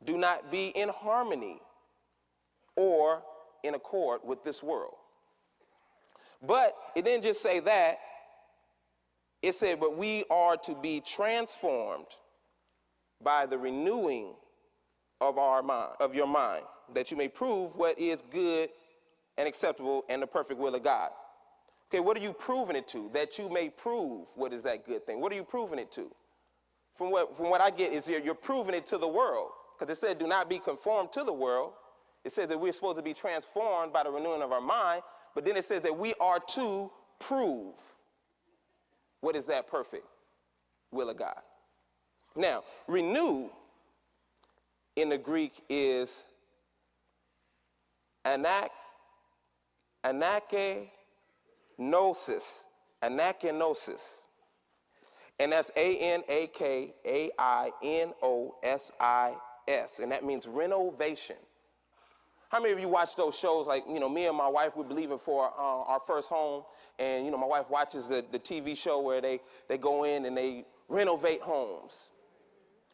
Do not be in harmony or in accord with this world. But it didn't just say that. It said, but we are to be transformed by the renewing of your mind, that you may prove what is good and acceptable and the perfect will of God. Okay, what are you proving it to? That you may prove what is that good thing. What are you proving it to? From what I get is you're proving it to the world. Because it said, do not be conformed to the world. It said that we're supposed to be transformed by the renewing of our mind. But then it says that we are to prove what is that perfect will of God. Now, renew in the Greek is anakenosis. Anakenosis. And that's ANAKAINOSIS. And that means renovation. How many of you watch those shows like, me and my wife, we're believing for our first home. And, my wife watches the TV show where they go in and they renovate homes.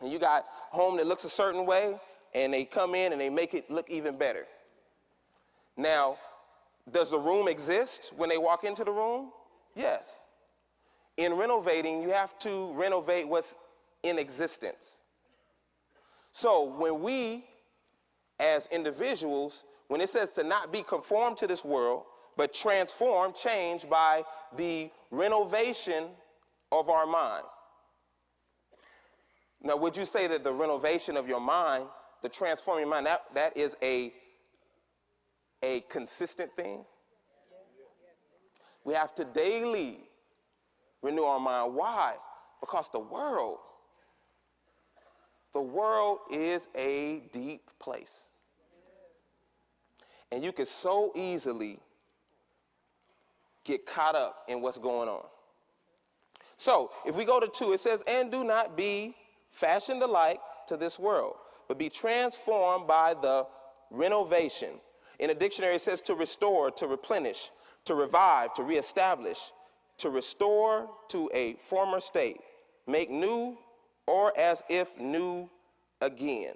And you got a home that looks a certain way, and they come in and they make it look even better. Now, does the room exist when they walk into the room? Yes. In renovating, you have to renovate what's in existence. So when we, as individuals, when it says to not be conformed to this world, but transformed, changed by the renovation of our mind. Now, would you say that the renovation of your mind, the transforming mind, that is a consistent thing? We have to daily renew our mind. Why? Because the world is a deep place. And you can so easily get caught up in what's going on. So if we go to 2, it says, and do not be fashioned alike to this world, but be transformed by the renovation. In a dictionary, it says to restore, to replenish, to revive, to reestablish, to restore to a former state, make new, or as if new again.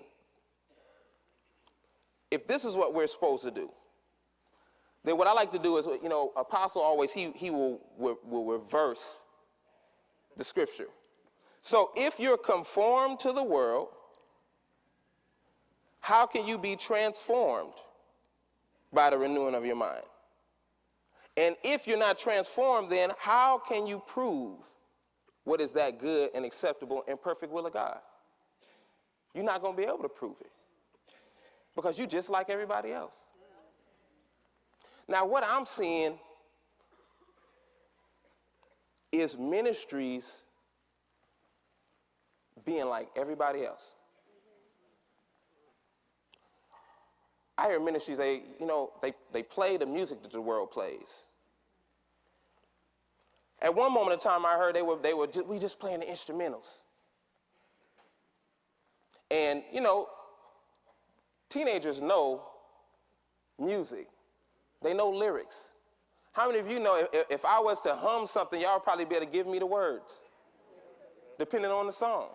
If this is what we're supposed to do, then what I like to do is, Apostle always, he will reverse the scripture. So if you're conformed to the world, how can you be transformed? By the renewing of your mind. And if you're not transformed, then how can you prove what is that good and acceptable and perfect will of God? You're not going to be able to prove it because you're just like everybody else. Now, what I'm seeing is ministries being like everybody else. I hear ministries, they play the music that the world plays. At one moment in time, I heard we just playing the instrumentals. And, teenagers know music. They know lyrics. How many of you know if I was to hum something, y'all would probably be able to give me the words, depending on the song.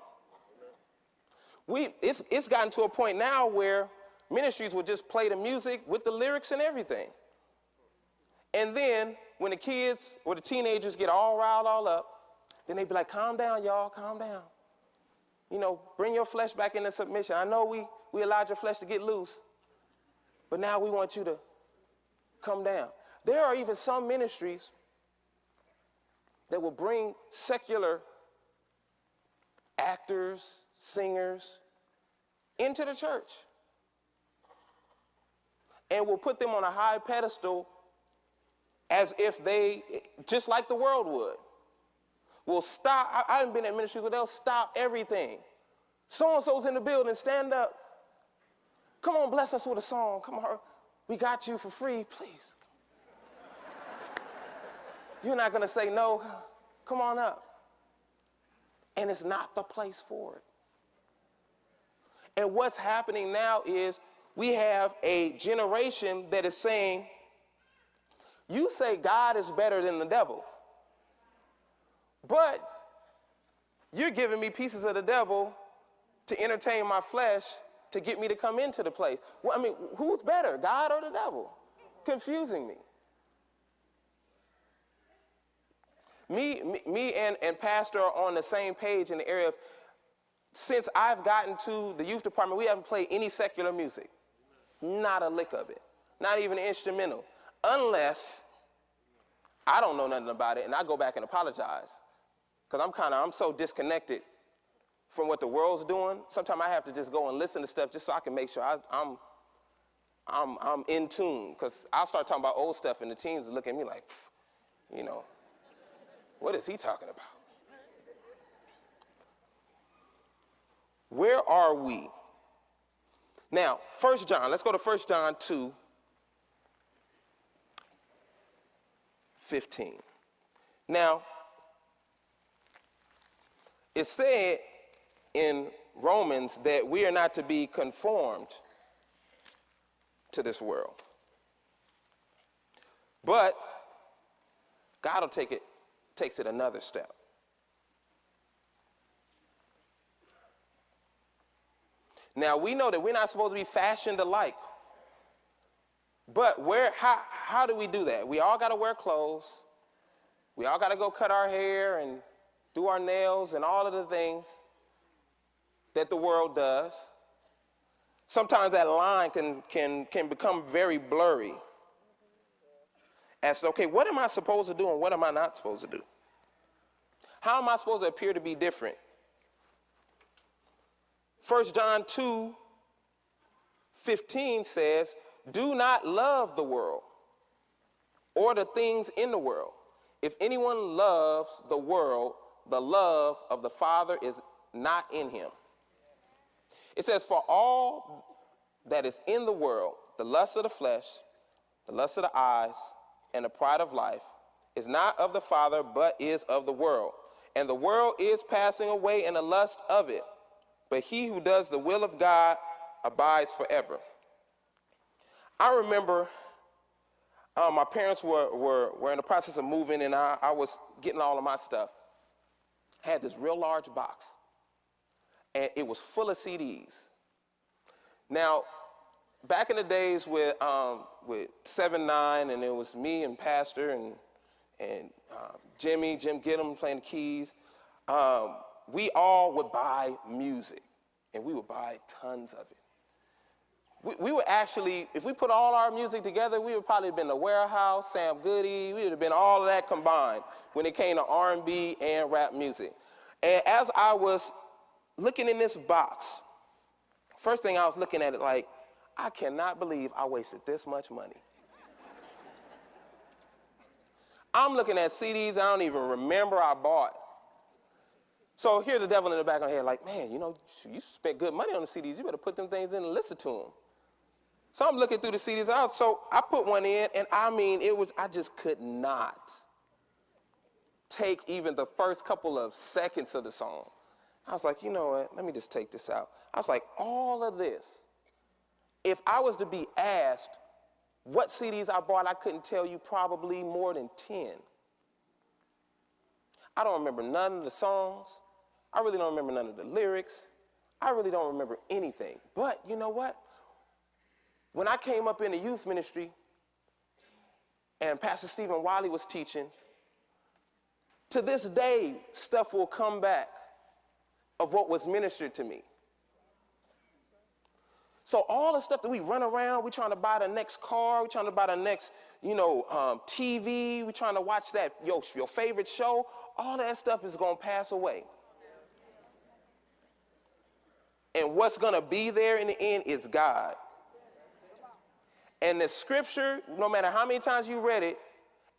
It's gotten to a point now where ministries will just play the music with the lyrics and everything. And then when the kids or the teenagers get all riled all up, then they be like, calm down, y'all, calm down. Bring your flesh back into submission. I know we allowed your flesh to get loose, but now we want you to come down. There are even some ministries that will bring secular actors, singers into the church and will put them on a high pedestal as if they, just like the world would, will stop. I haven't been at ministries where they'll stop everything. So-and-so's in the building, stand up. Come on, bless us with a song. Come on, we got you for free, please. You're not going to say no. Come on up. And it's not the place for it. And what's happening now is we have a generation that is saying, you say God is better than the devil, but you're giving me pieces of the devil to entertain my flesh to get me to come into the place. Well, I mean, who's better, God or the devil? Confusing me. Me and Pastor are on the same page in the area of, since I've gotten to the youth department, we haven't played any secular music. Not a lick of it. Not even an instrumental. Unless I don't know nothing about it and I go back and apologize. Because I'm so disconnected from what the world's doing. Sometimes I have to just go and listen to stuff just so I can make sure I'm in tune. Because I'll start talking about old stuff and the teens will look at me like, what is he talking about? Where are we? Now, 1 John, let's go to 1 John 2:15. Now, it said in Romans that we are not to be conformed to this world. But God takes it another step. Now, we know that we're not supposed to be fashioned alike. But how do we do that? We all got to wear clothes. We all got to go cut our hair and do our nails and all of the things that the world does. Sometimes that line can become very blurry. As to, okay, what am I supposed to do and what am I not supposed to do? How am I supposed to appear to be different? 1 John 2:15 says, do not love the world or the things in the world. If anyone loves the world, the love of the Father is not in him. It says, for all that is in the world, the lust of the flesh, the lust of the eyes, and the pride of life, is not of the Father, but is of the world. And the world is passing away in the lust of it. But he who does the will of God abides forever. I remember my parents were in the process of moving, and I was getting all of my stuff. I had this real large box, and it was full of CDs. Now, back in the days with 7-9, and it was me and Pastor and Jim Giddum playing the keys, we all would buy music, and we would buy tons of it. We would actually, if we put all our music together, we would probably have been The Warehouse, Sam Goody, we would have been all of that combined when it came to R&B and rap music. And as I was looking in this box, first thing I was looking at it like, I cannot believe I wasted this much money. I'm looking at CDs I don't even remember I bought. So here's the devil in the back of my head like, man, you spent good money on the CDs. You better put them things in and listen to them. So I'm looking through the CDs out. So I put one in, and I just could not take even the first couple of seconds of the song. I was like, you know what? Let me just take this out. I was like, all of this, if I was to be asked what CDs I bought, I couldn't tell you probably more than 10. I don't remember none of the songs. I really don't remember none of the lyrics. I really don't remember anything. But you know what? When I came up in the youth ministry and Pastor Stephen Wiley was teaching, to this day, stuff will come back of what was ministered to me. So all the stuff that we run around, we're trying to buy the next car, we're trying to buy the next, TV, we're trying to watch that, your favorite show, all that stuff is going to pass away. And what's going to be there in the end is God. And the scripture, no matter how many times you read it,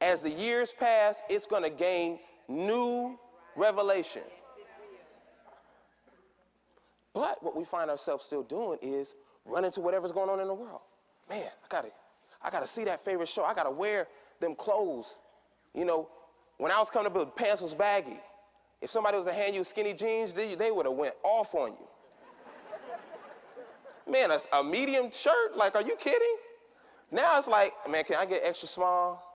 as the years pass, it's going to gain new revelation. But what we find ourselves still doing is running to whatever's going on in the world. Man, I gotta see that favorite show. I gotta wear them clothes. When I was coming up, the pants was baggy. If somebody was to hand you skinny jeans, they would have went off on you. Man, a medium shirt? Like, are you kidding? Now it's like, man, can I get extra small?